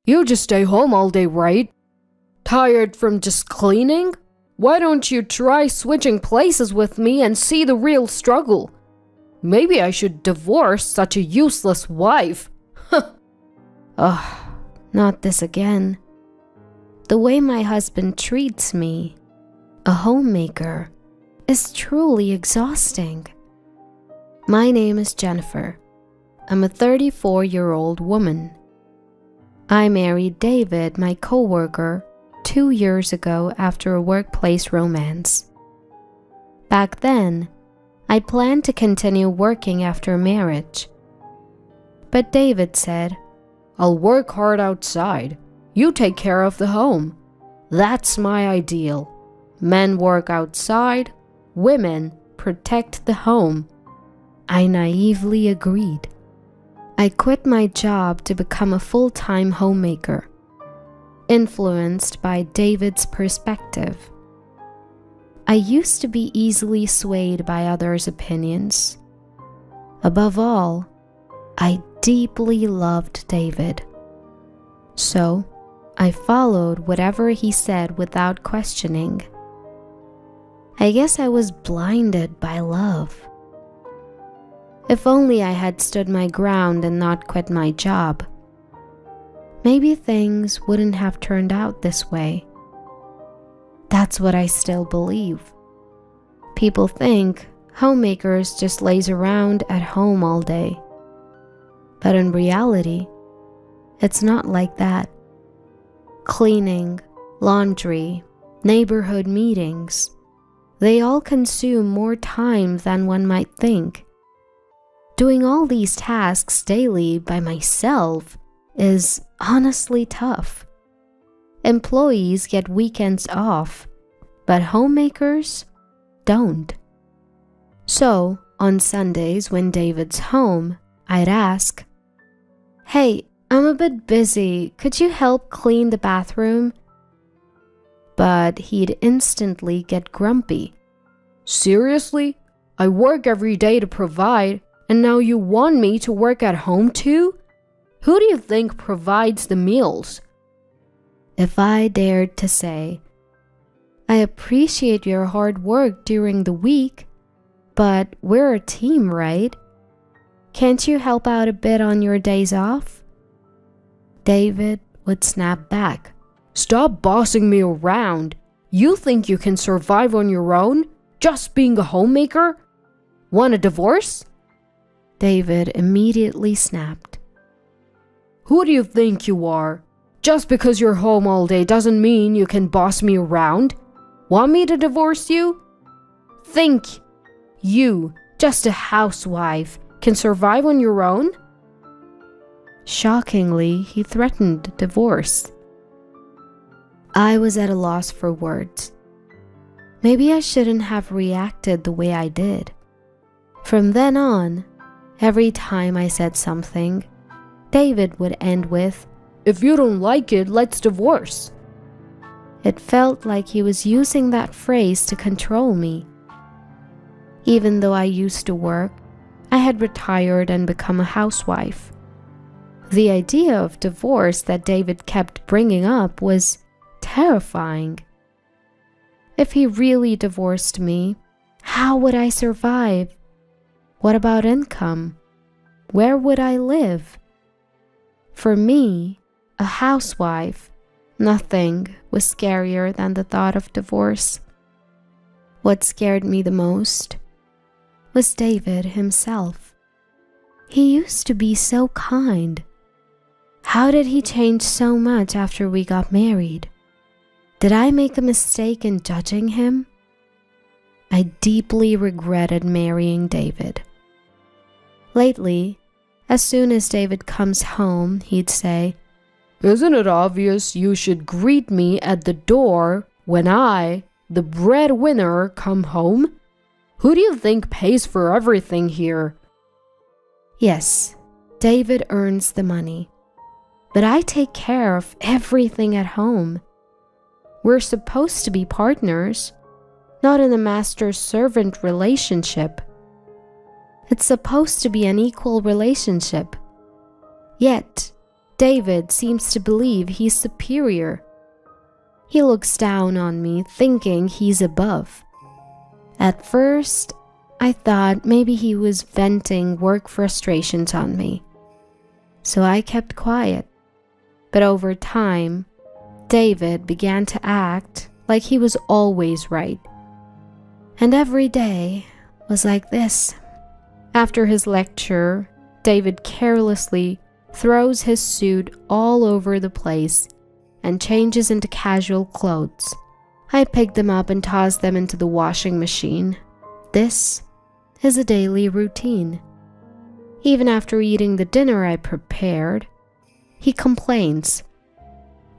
You just stay home all day, right? Tired from just cleaning? Why don't you try switching places with me and see the real struggle? Maybe I should divorce such a useless wife. Ugh, not this again. The way my husband treats me, a homemaker, is truly exhausting. My name is Jennifer. I'm a 34-year-old woman. I married David, my coworker, 2 years ago after a workplace romance. Back then, I planned to continue working after marriage. But David said, I'll work hard outside. You take care of the home. That's my ideal. Men work outside, women protect the home. I naively agreed. I quit my job to become a full-time homemaker, influenced by David's perspective. I used to be easily swayed by others' opinions. Above all, I deeply loved David. So, I followed whatever he said without questioning. I guess I was blinded by love. If only I had stood my ground and not quit my job. Maybe things wouldn't have turned out this way. That's what I still believe. People think homemakers just laze around at home all day. But in reality, it's not like that. Cleaning, laundry, neighborhood meetings, they all consume more time than one might think. Doing all these tasks daily by myself is honestly tough. Employees get weekends off, but homemakers don't. So, on Sundays when David's home, I'd ask, "Hey, I'm a bit busy. Could you help clean the bathroom?" But he'd instantly get grumpy. Seriously? I work every day to provide, and now you want me to work at home too? Who do you think provides the meals? If I dared to say, "I appreciate your hard work during the week, but we're a team, right? Can't you help out a bit on your days off?" David would snap back. Stop bossing me around. You think you can survive on your own, just being a homemaker? Want a divorce? David immediately snapped. Who do you think you are? Just because you're home all day doesn't mean you can boss me around. Want me to divorce you? Think you, just a housewife, can survive on your own? Shockingly, he threatened divorce. I was at a loss for words. Maybe I shouldn't have reacted the way I did. From then on, every time I said something, David would end with, "If you don't like it, let's divorce." It felt like he was using that phrase to control me. Even though I used to work, I had retired and become a housewife. The idea of divorce that David kept bringing up was terrifying. If he really divorced me, how would I survive? What about income? Where would I live? For me, a housewife, nothing was scarier than the thought of divorce. What scared me the most was David himself. He used to be so kind. How did he change so much after we got married? Did I make a mistake in judging him? I deeply regretted marrying David. Lately, as soon as David comes home, he'd say, "Isn't it obvious you should greet me at the door when I, the breadwinner, come home? Who do you think pays for everything here?" Yes, David earns the money, but I take care of everything at home. We're supposed to be partners, not in a master-servant relationship. It's supposed to be an equal relationship. Yet, David seems to believe he's superior. He looks down on me, thinking he's above. At first, I thought maybe he was venting work frustrations on me. So I kept quiet. But over time, David began to act like he was always right. And every day was like this. After his lecture, David carelessly throws his suit all over the place and changes into casual clothes. I pick them up and toss them into the washing machine. This is a daily routine. Even after eating the dinner I prepared, he complains.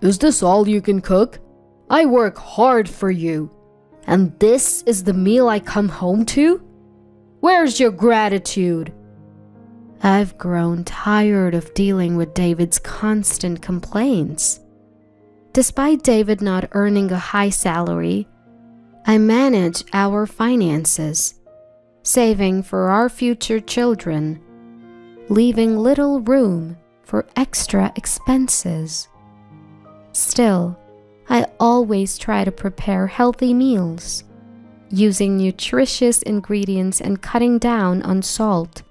Is this all you can cook? I work hard for you. And this is the meal I come home to? Where's your gratitude? I've grown tired of dealing with David's constant complaints. Despite David not earning a high salary, I manage our finances, saving for our future children, leaving little room for extra expenses. Still, I always try to prepare healthy meals, using nutritious ingredients and cutting down on salt.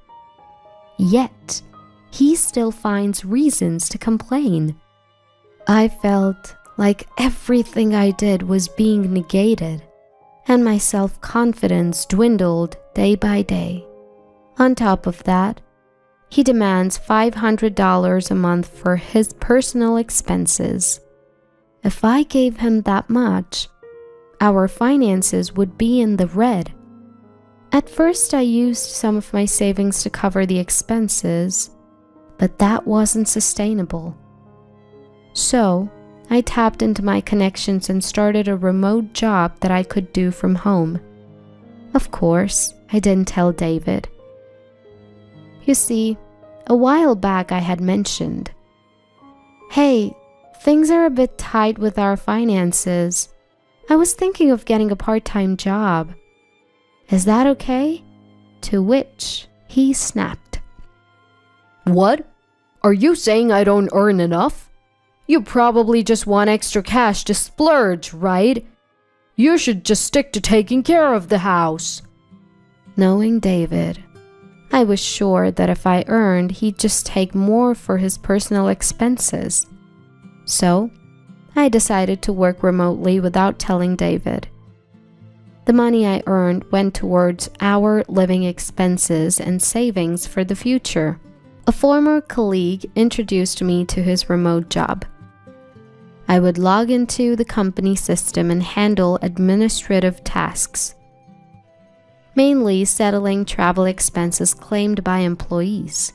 Yet, he still finds reasons to complain. I felt like everything I did was being negated, and my self-confidence dwindled day by day. On top of that, he demands $500 a month for his personal expenses. If I gave him that much, our finances would be in the red. At first, I used some of my savings to cover the expenses, but that wasn't sustainable. So, I tapped into my connections and started a remote job that I could do from home. Of course, I didn't tell David. You see, a while back I had mentioned, "Hey, things are a bit tight with our finances. I was thinking of getting a part-time job. Is that okay?" To which he snapped. What? Are you saying I don't earn enough? You probably just want extra cash to splurge, right? You should just stick to taking care of the house. Knowing David, I was sure that if I earned, he'd just take more for his personal expenses. So, I decided to work remotely without telling David. The money I earned went towards our living expenses and savings for the future. A former colleague introduced me to his remote job. I would log into the company system and handle administrative tasks, mainly settling travel expenses claimed by employees.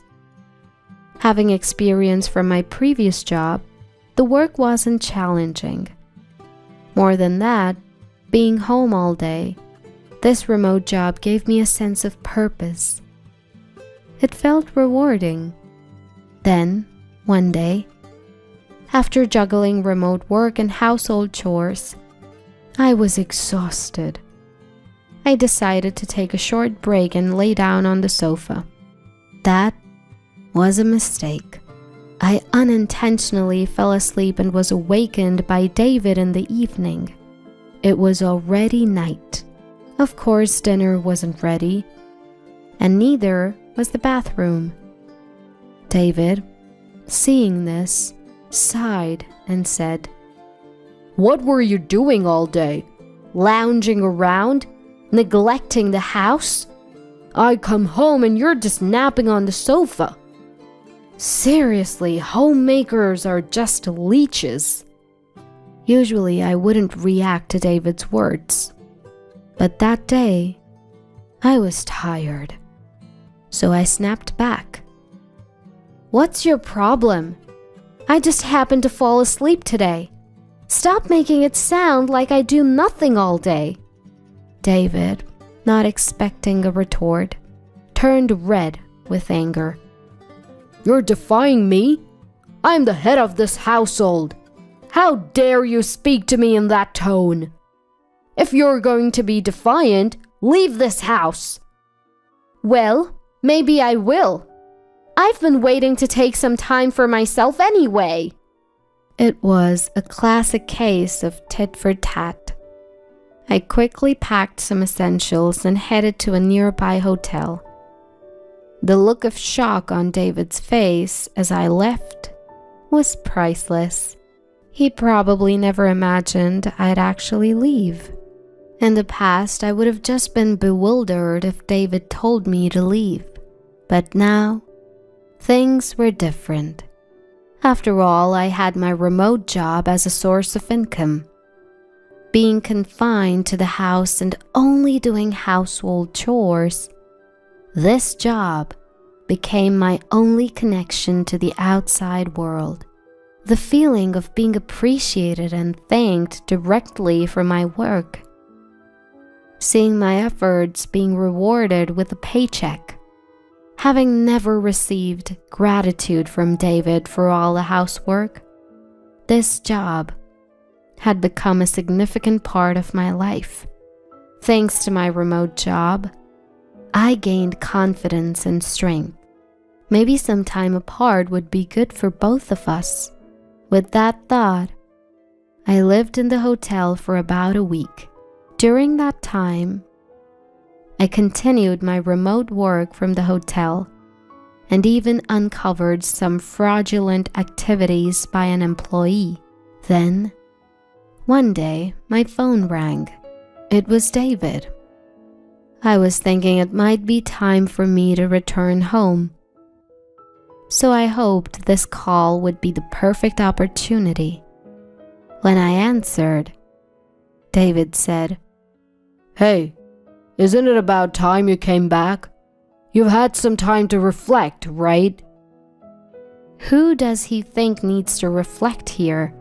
Having experience from my previous job, the work wasn't challenging. More than that, being home all day, this remote job gave me a sense of purpose. It felt rewarding. Then, one day, after juggling remote work and household chores, I was exhausted. I decided to take a short break and lay down on the sofa. That was a mistake. I unintentionally fell asleep and was awakened by David in the evening. It was already night. Of course, dinner wasn't ready, and neither was the bathroom. David, seeing this, sighed and said, What were you doing all day? Lounging around? Neglecting the house? I come home and you're just napping on the sofa. Seriously, homemakers are just leeches. Usually I wouldn't react to David's words, but that day I was tired, so I snapped back. What's your problem? I just happened to fall asleep today. Stop making it sound like I do nothing all day. David, not expecting a retort, turned red with anger. You're defying me? I'm the head of this household. How dare you speak to me in that tone? If you're going to be defiant, leave this house. Well, maybe I will. I've been waiting to take some time for myself anyway. It was a classic case of tit for tat. I quickly packed some essentials and headed to a nearby hotel. The look of shock on David's face as I left was priceless. He probably never imagined I'd actually leave. In the past, I would have just been bewildered if David told me to leave. But now, things were different. After all, I had my remote job as a source of income. Being confined to the house and only doing household chores, this job became my only connection to the outside world. The feeling of being appreciated and thanked directly for my work. Seeing my efforts being rewarded with a paycheck. Having never received gratitude from David for all the housework, this job had become a significant part of my life. Thanks to my remote job, I gained confidence and strength. Maybe some time apart would be good for both of us. With that thought, I lived in the hotel for about a week. During that time, I continued my remote work from the hotel and even uncovered some fraudulent activities by an employee. Then, one day, my phone rang. It was David. I was thinking it might be time for me to return home. So I hoped this call would be the perfect opportunity. When I answered, David said, "Hey, isn't it about time you came back? You've had some time to reflect, right?" Who does he think needs to reflect here?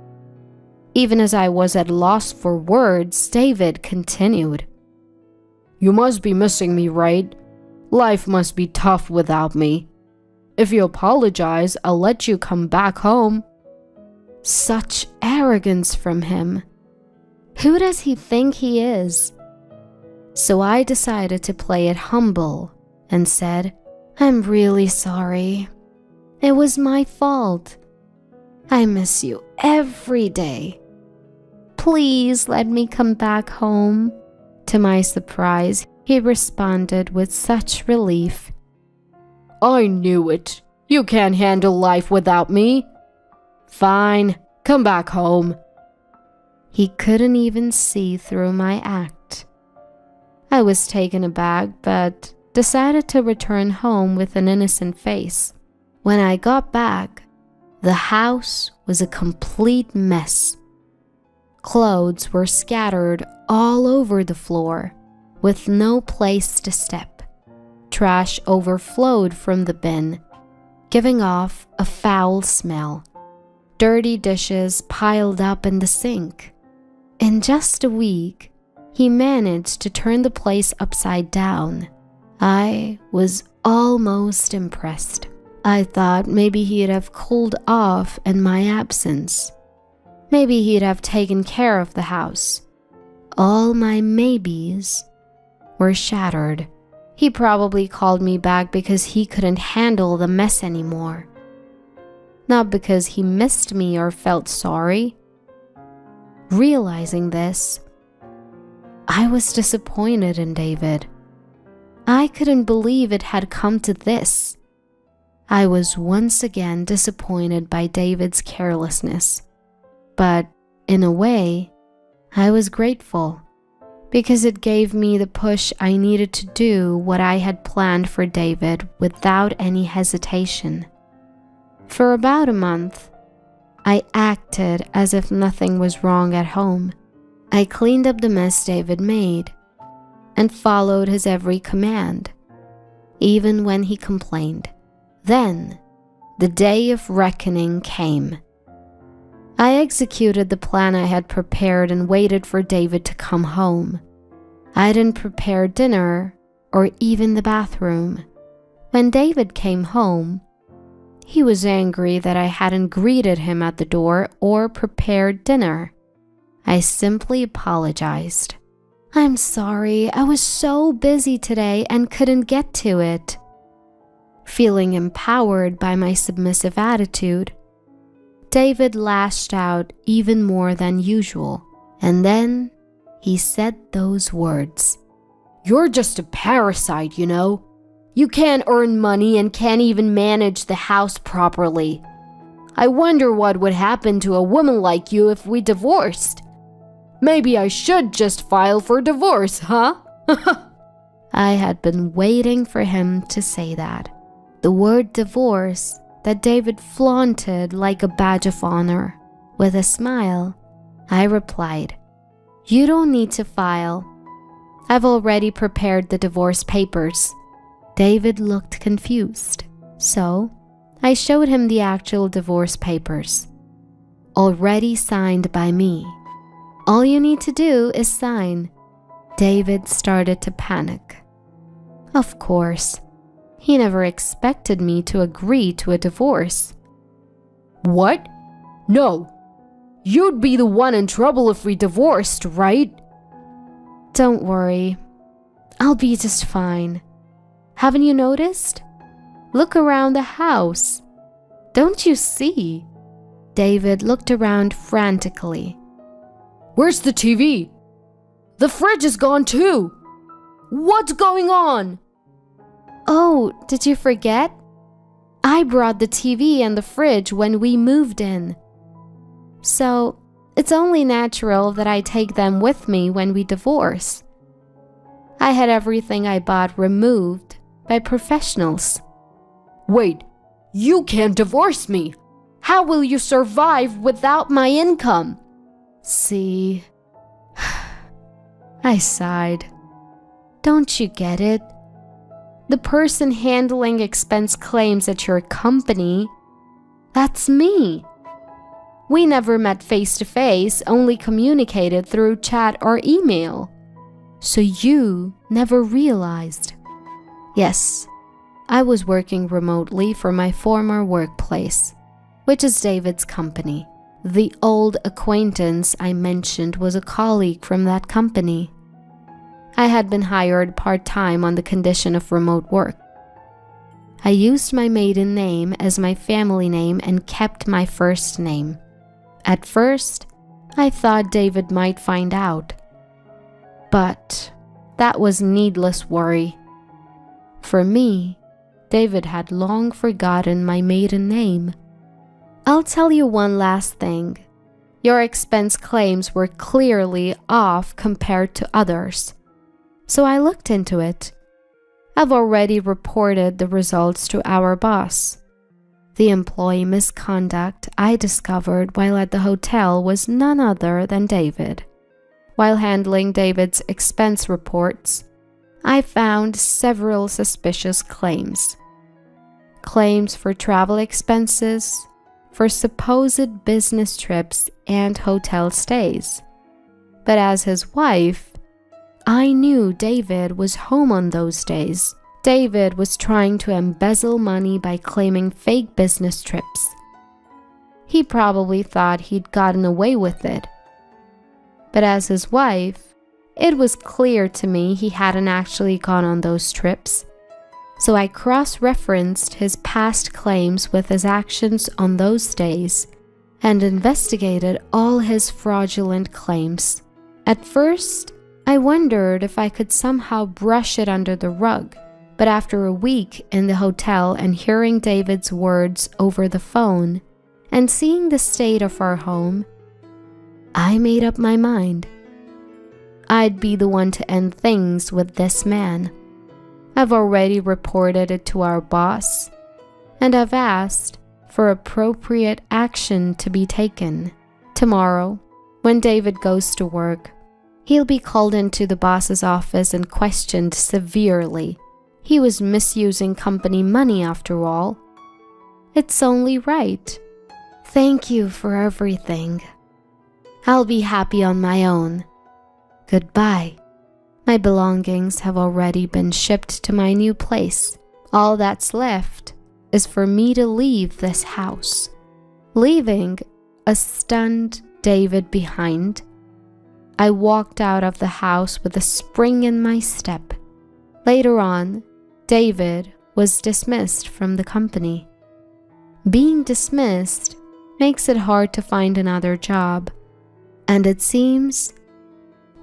Even as I was at loss for words, David continued, "You must be missing me, right? Life must be tough without me. If you apologize, I'll let you come back home." Such arrogance from him. Who does he think he is? So I decided to play it humble and said, "I'm really sorry. It was my fault. I miss you every day. Please let me come back home." To my surprise, he responded with such relief. "I knew it. You can't handle life without me. Fine, come back home." He couldn't even see through my act. I was taken aback, but decided to return home with an innocent face. When I got back, the house was a complete mess. Clothes were scattered all over the floor, with no place to step. Trash overflowed from the bin, giving off a foul smell. Dirty dishes piled up in the sink. In just a week, he managed to turn the place upside down. I was almost impressed. I thought maybe he'd have cooled off in my absence. Maybe he'd have taken care of the house. All my maybes were shattered. He probably called me back because he couldn't handle the mess anymore. Not because he missed me or felt sorry. Realizing this, I was disappointed in David. I couldn't believe it had come to this. I was once again disappointed by David's carelessness. But in a way, I was grateful because it gave me the push I needed to do what I had planned for David without any hesitation. For about a month, I acted as if nothing was wrong at home. I cleaned up the mess David made and followed his every command, even when he complained. Then, the day of reckoning came. I executed the plan I had prepared and waited for David to come home. I didn't prepare dinner or even the bathroom. When David came home, he was angry that I hadn't greeted him at the door or prepared dinner. I simply apologized. "I'm sorry, I was so busy today and couldn't get to it." Feeling empowered by my submissive attitude, David lashed out even more than usual, and then he said those words. "You're just a parasite, you know. You can't earn money and can't even manage the house properly. I wonder what would happen to a woman like you if we divorced. Maybe I should just file for divorce, huh?" I had been waiting for him to say that. The word divorce that David flaunted like a badge of honor. With a smile, I replied, "You don't need to file. I've already prepared the divorce papers." David looked confused, so I showed him the actual divorce papers, already signed by me. "All you need to do is sign." David started to panic. Of course, he never expected me to agree to a divorce. "What? No. You'd be the one in trouble if we divorced, right?" "Don't worry. I'll be just fine. Haven't you noticed? Look around the house. Don't you see?" David looked around frantically. "Where's the TV? The fridge is gone too. What's going on?" "Oh, did you forget? I brought the TV and the fridge when we moved in. So, it's only natural that I take them with me when we divorce. I had everything I bought removed by professionals." "Wait, you can't divorce me. How will you survive without my income?" "See," I sighed. "Don't you get it? The person handling expense claims at your company, that's me. We never met face to face, only communicated through chat or email. So you never realized." Yes, I was working remotely for my former workplace, which is David's company. The old acquaintance I mentioned was a colleague from that company. I had been hired part-time on the condition of remote work. I used my maiden name as my family name and kept my first name. At first, I thought David might find out. But that was needless worry. For me, David had long forgotten my maiden name. I'll tell you one last thing. Your expense claims were clearly off compared to others. So I looked into it. I've already reported the results to our boss. The employee misconduct I discovered while at the hotel was none other than David. While handling David's expense reports, I found several suspicious claims. Claims for travel expenses, for supposed business trips and hotel stays. But as his wife, I knew David was home on those days. David was trying to embezzle money by claiming fake business trips. He probably thought he'd gotten away with it. But as his wife, it was clear to me he hadn't actually gone on those trips. So I cross-referenced his past claims with his actions on those days and investigated all his fraudulent claims. At first, I wondered if I could somehow brush it under the rug, but after a week in the hotel and hearing David's words over the phone and seeing the state of our home, I made up my mind. I'd be the one to end things with this man. I've already reported it to our boss, and I've asked for appropriate action to be taken. Tomorrow, when David goes to work, he'll be called into the boss's office and questioned severely. He was misusing company money after all. It's only right. Thank you for everything. I'll be happy on my own. Goodbye. My belongings have already been shipped to my new place. All that's left is for me to leave this house. Leaving a stunned David behind, I walked out of the house with a spring in my step. Later on, David was dismissed from the company. Being dismissed makes it hard to find another job, and it seems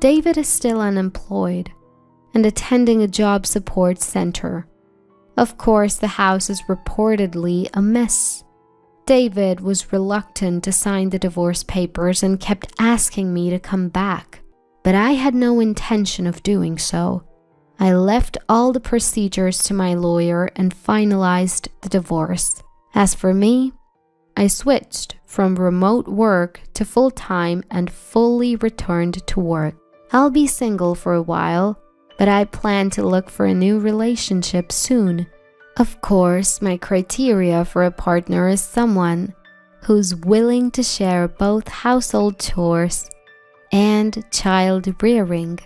David is still unemployed and attending a job support center. Of course, the house is reportedly a mess. David was reluctant to sign the divorce papers and kept asking me to come back, but I had no intention of doing so. I left all the procedures to my lawyer and finalized the divorce. As for me, I switched from remote work to full-time and fully returned to work. I'll be single for a while, but I plan to look for a new relationship soon. Of course, my criteria for a partner is someone who's willing to share both household chores and child rearing.